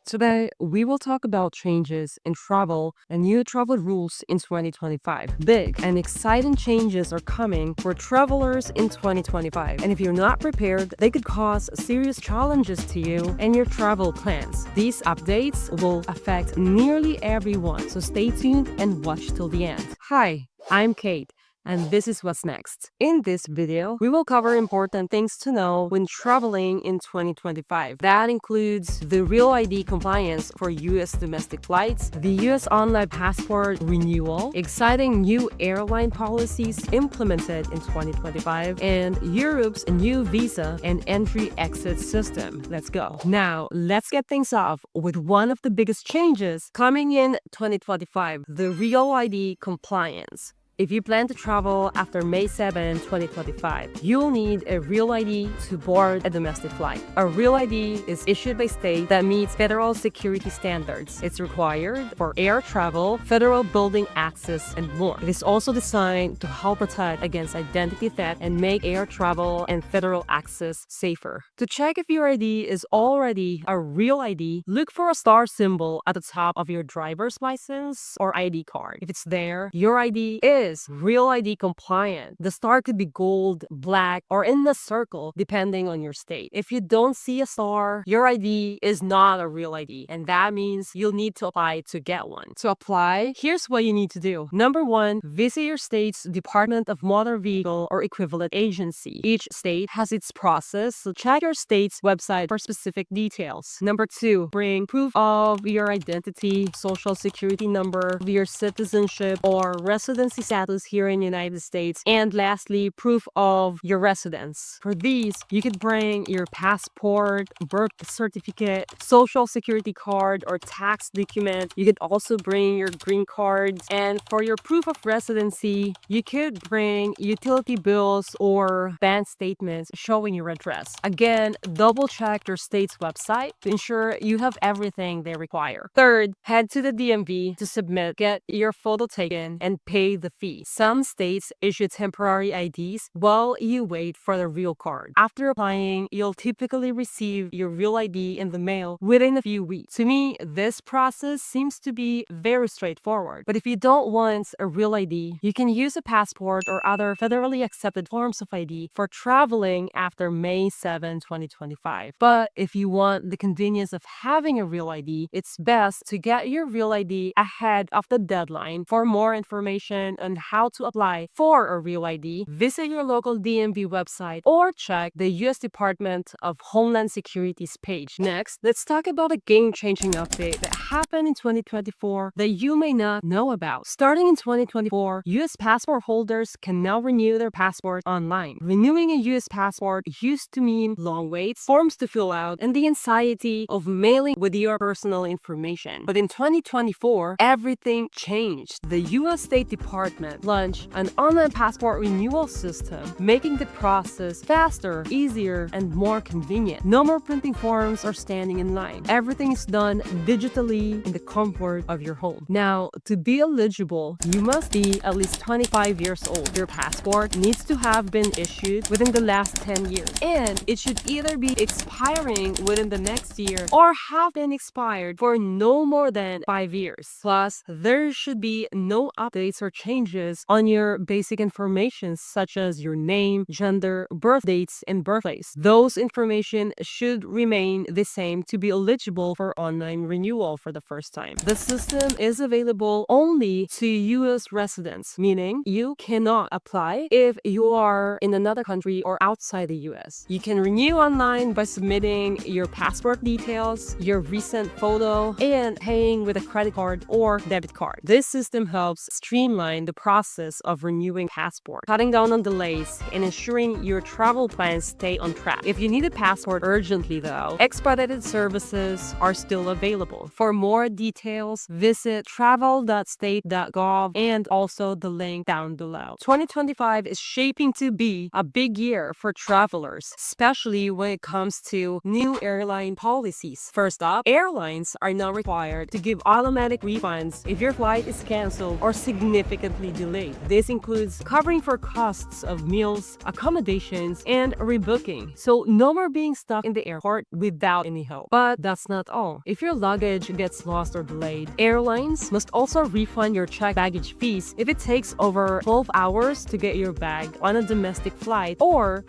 Today, we will talk about changes in travel and new travel rules in 2025. Big and exciting changes are coming for travelers in 2025. And if you're not prepared, they could cause serious challenges to you and your travel plans. These updates will affect nearly everyone, so stay tuned and watch till the end. Hi, I'm Kate, and this is what's next. In this video, we will cover important things to know when traveling in 2025. That includes the Real ID compliance for US domestic flights, the US online passport renewal, exciting new airline policies implemented in 2025, and Europe's new visa and entry-exit system. Let's go. Now, let's get things off with one of the biggest changes coming in 2025, the Real ID compliance. If you plan to travel after May 7, 2025, you'll need a Real ID to board a domestic flight. A Real ID is issued by state that meets federal security standards. It's required for air travel, federal building access, and more. It is also designed to help protect against identity theft and make air travel and federal access safer. To check if your ID is already a Real ID, look for a star symbol at the top of your driver's license or ID card. If it's there, your ID is Real ID compliant. The star could be gold, black, or in the circle, depending on your state. If you don't see a star, your ID is not a Real ID, and that means you'll need to apply to get one. To apply, here's what you need to do. Number 1, visit your state's Department of Motor Vehicle or equivalent agency. Each state has its process, so check your state's website for specific details. Number 2, bring proof of your identity, social security number, your citizenship or residency status here in the United States, and lastly, proof of your residence. For these, you could bring your passport, birth certificate, social security card, or tax document. You could also bring your green card, and for your proof of residency, you could bring utility bills or bank statements showing your address. Again, double check your state's website to ensure you have everything they require. Third, head to the DMV to submit, get your photo taken, and pay the fee. Some states issue temporary IDs while you wait for the real card. After applying, you'll typically receive your Real ID in the mail within a few weeks. To me, this process seems to be very straightforward. But if you don't want a Real ID, you can use a passport or other federally accepted forms of ID for traveling after May 7, 2025. But if you want the convenience of having a Real ID, it's best to get your Real ID ahead of the deadline. For more information on how to apply for a Real ID, visit your local DMV website or check the U.S. Department of Homeland Security's page. Next, let's talk about a game-changing update that happened in 2024 that you may not know about. Starting in 2024, U.S. passport holders can now renew their passport online. Renewing a U.S. passport used to mean long waits, forms to fill out, and the anxiety of mailing with your personal information. But in 2024, everything changed. The U.S. State Department launched an online passport renewal system, making the process faster, easier, and more convenient. No more printing forms or standing in line. Everything is done digitally in the comfort of your home. Now, to be eligible, you must be at least 25 years old. Your passport needs to have been issued within the last 10 years, and it should either be expiring within the next year or have been expired for no more than 5 years. Plus, there should be no updates or changes on your basic information such as your name, gender, birth dates, and birthplace. Those information should remain the same to be eligible for online renewal for the first time. The system is available only to US residents, meaning you cannot apply if you are in another country or outside the US. You can renew online by submitting your passport details, your recent photo, and paying with a credit card or debit card. This system helps streamline the process of renewing passport, cutting down on delays, and ensuring your travel plans stay on track. If you need a passport urgently though, expedited services are still available. For more details, visit travel.state.gov and also the link down below. 2025 is shaping to be a big year for travelers, especially when it comes to new airline policies. First up, airlines are now required to give automatic refunds if your flight is canceled or significantly indefinitely delayed. This includes covering for costs of meals, accommodations, and rebooking. So no more being stuck in the airport without any hope. But that's not all. If your luggage gets lost or delayed, airlines must also refund your checked baggage fees if it takes over 12 hours to get your bag on a domestic flight or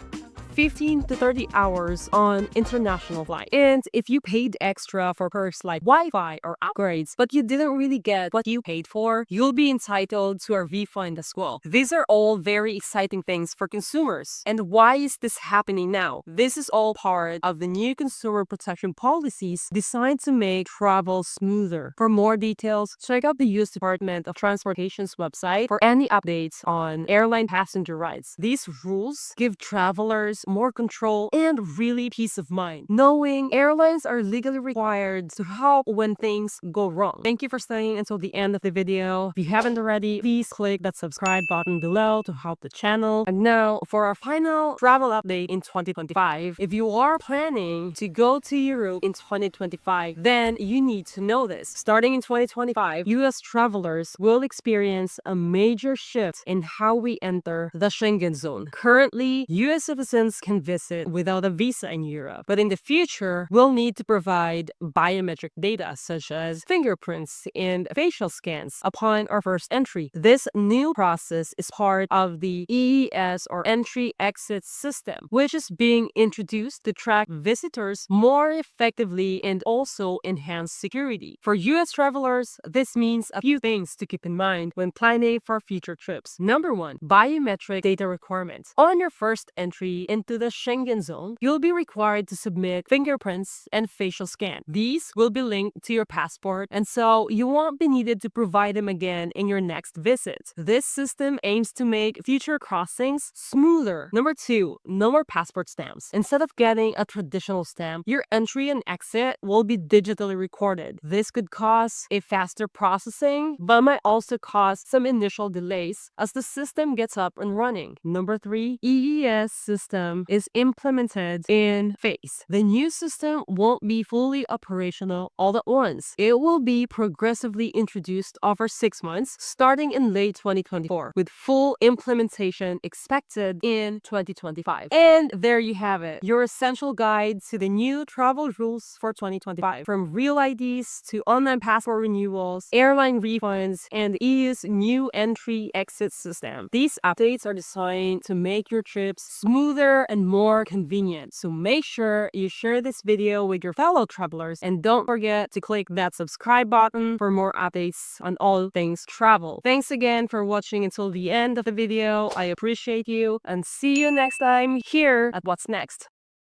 15 to 30 hours on international flight. And if you paid extra for perks like Wi-Fi or upgrades, but you didn't really get what you paid for, you'll be entitled to a refund as well. These are all very exciting things for consumers. And why is this happening now? This is all part of the new consumer protection policies designed to make travel smoother. For more details, check out the U.S. Department of Transportation's website for any updates on airline passenger rights. These rules give travelers more control and really peace of mind, knowing airlines are legally required to help when things go wrong. Thank you for staying until the end of the video. If you haven't already, please click that subscribe button below to help the channel. And now for our final travel update in 2025. If you are planning to go to Europe in 2025, then you need to know this. Starting in 2025, US travelers will experience a major shift in how we enter the Schengen zone. Currently, US citizens can visit without a visa in Europe, but in the future, we'll need to provide biometric data such as fingerprints and facial scans upon our first entry. This new process is part of the EES or entry-exit system, which is being introduced to track visitors more effectively and also enhance security. For US travelers, this means a few things to keep in mind when planning for future trips. Number one, biometric data requirements. On your first entry into the Schengen zone, you'll be required to submit fingerprints and facial scan. These will be linked to your passport, and so you won't be needed to provide them again in your next visit. This system aims to make future crossings smoother. Number two, no more passport stamps. Instead of getting a traditional stamp, your entry and exit will be digitally recorded. This could cause a faster processing, but might also cause some initial delays as the system gets up and running. Number three, EES system is implemented in phase. The new system won't be fully operational all at once. It will be progressively introduced over 6 months, starting in late 2024, with full implementation expected in 2025. And there you have it, your essential guide to the new travel rules for 2025. From real IDs to online passport renewals, airline refunds, and EU's new entry-exit system. These updates are designed to make your trips smoother and more convenient. So make sure you share this video with your fellow travelers and don't forget to click that subscribe button for more updates on all things travel. Thanks again for watching until the end of the video. I appreciate you and see you next time here at What's Next.